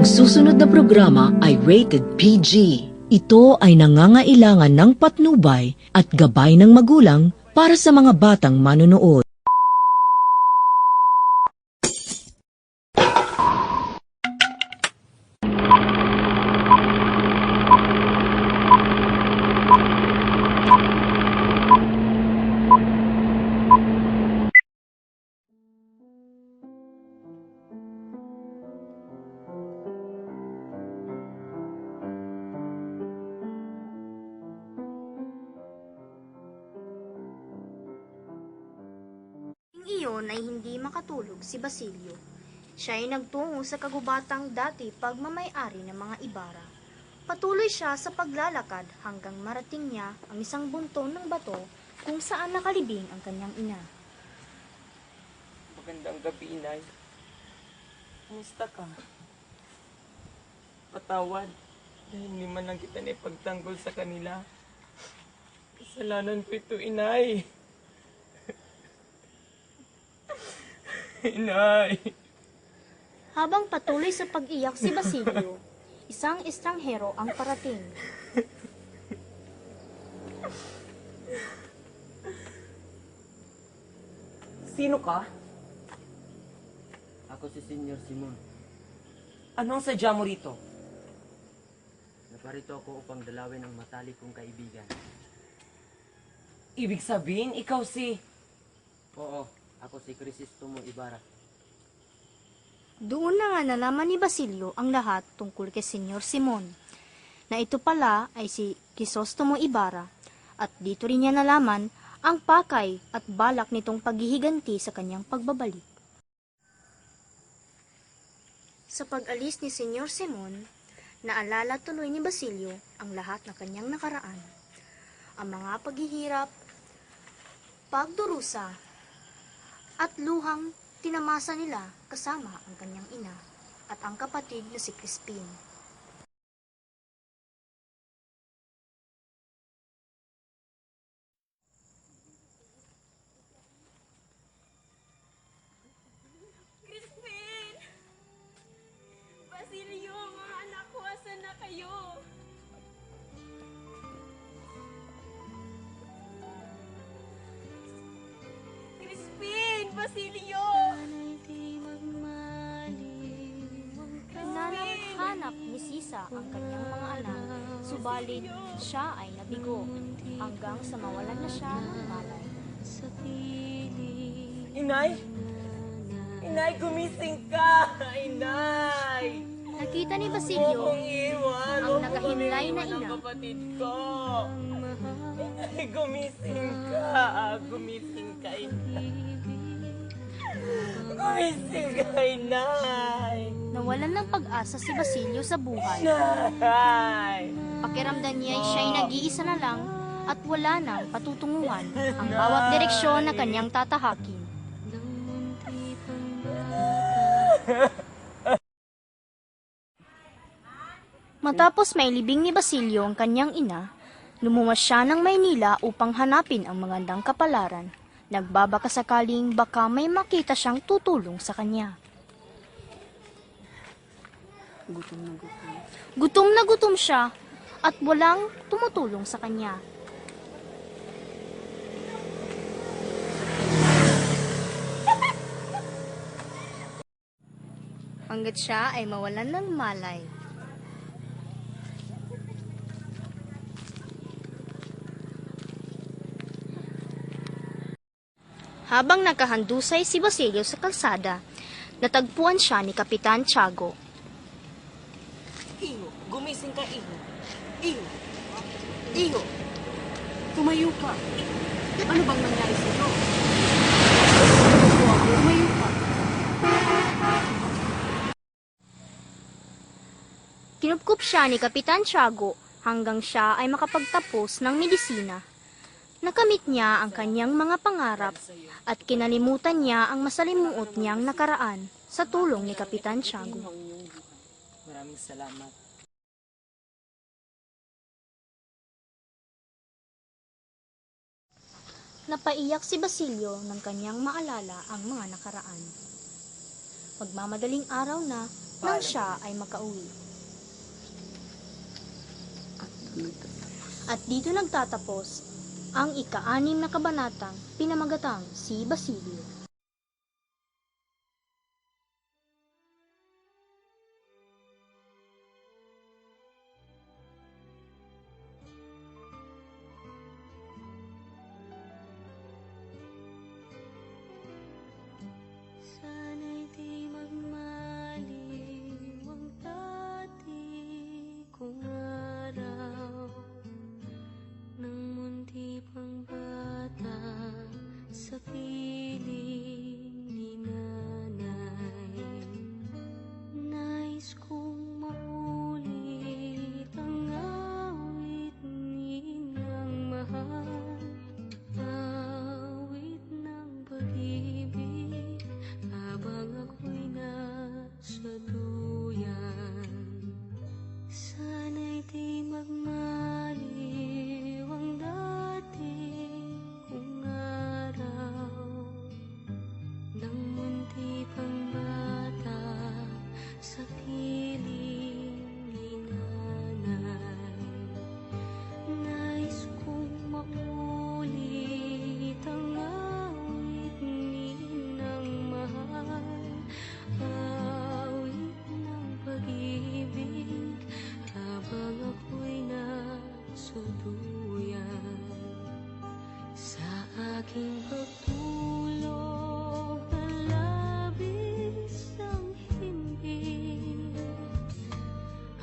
susunod na programa ay rated PG. Ito ay nangangailangan ng patnubay at gabay ng magulang para sa mga batang manonood. Iyon ay hindi makatulog si Basilio. Siya ay nagtungo sa kagubatang dati pagmamay-ari ng mga Ibarra. Patuloy siya sa paglalakad hanggang marating niya ang isang bunton ng bato kung saan nakalibing ang kanyang ina. Magandang gabi, Inay. Kumusta ka? Patawad dahil hindi man lang kita naipagtanggol sa kanila. Kasalanan ko ito, Inay. Inay. Habang patuloy sa pag-iyak si Basilio, isang estranghero ang parating. Sino ka? Ako si Senyor Simon. Anong sadya mo rito? Naparito ako upang dalawin ang matalik kong kaibigan. Ibig sabihin, ikaw si... Oo, ako si Crisostomo Ibarra. Doon na nga nalaman ni Basilio ang lahat tungkol kay Senyor Simon, na ito pala ay si Crisostomo Ibarra, at dito rin niya nalaman ang pakay at balak nitong paghihiganti sa kanyang pagbabalik. Sa pag-alis ni Senyor Simon, naalala tuloy ni Basilio ang lahat ng kanyang nakaraan. Ang mga paghihirap, pagdurusa, at luhang tinamasa nila kasama ang kanyang ina at ang kapatid na si Crispin. Crispin! Basilio, mga anak ko, asan na kayo? Crispin! Basilio! Hinanap-hanap ni Sisa ang kanyang mga anak, subalit siya ay nabigo hanggang sa mawalan na siya ng malay. Inay? Inay, gumising ka! Inay! Nakita ni Huwag Basilio mong iwan! ang Huwag mo nakahiwalay na iwan ang ina. kapatid ko! Inay, gumising ka! Gumising ka, Inay! Gumising ka, Inay! Nawalan ng pag-asa si Basilio sa buhay. Inay! Pakiramdam niya ay siya'y nag-iisa na lang at wala nang patutunguhan ang bawat direksyon na kanyang tatahakin. Matapos mailibing ni Basilio ang kanyang ina, lumuwas siya ng Maynila upang hanapin ang magandang kapalaran. Nagbabaka sakaling baka may makita siyang tutulong sa kanya. Gutom na gutom siya at walang tumutulong sa kanya. Hanggat siya ay mawalan ng malay. Habang nakahandusay si Basilio sa kalsada, natagpuan siya ni Kapitan Tiago. Iho, gumising ka, Iho. Iho. Iho. Tumayo ka. Ano bang nangyari sa'yo? Tumayo ka. Kinupkup siya ni Kapitan Tiago hanggang siya ay makapagtapos ng medisina. Nakamit niya ang kanyang mga pangarap at kinalimutan niya ang masalimuot niyang nakaraan sa tulong ni Kapitan Tiago. Maraming salamat. Napaiyak si Basilio ng kanyang maalala ang mga nakaraan. Magmamadaling araw na nang siya ay makauwi. At dito nagtatapos ang ika-6 na kabanatang pinamagatang si Basilio.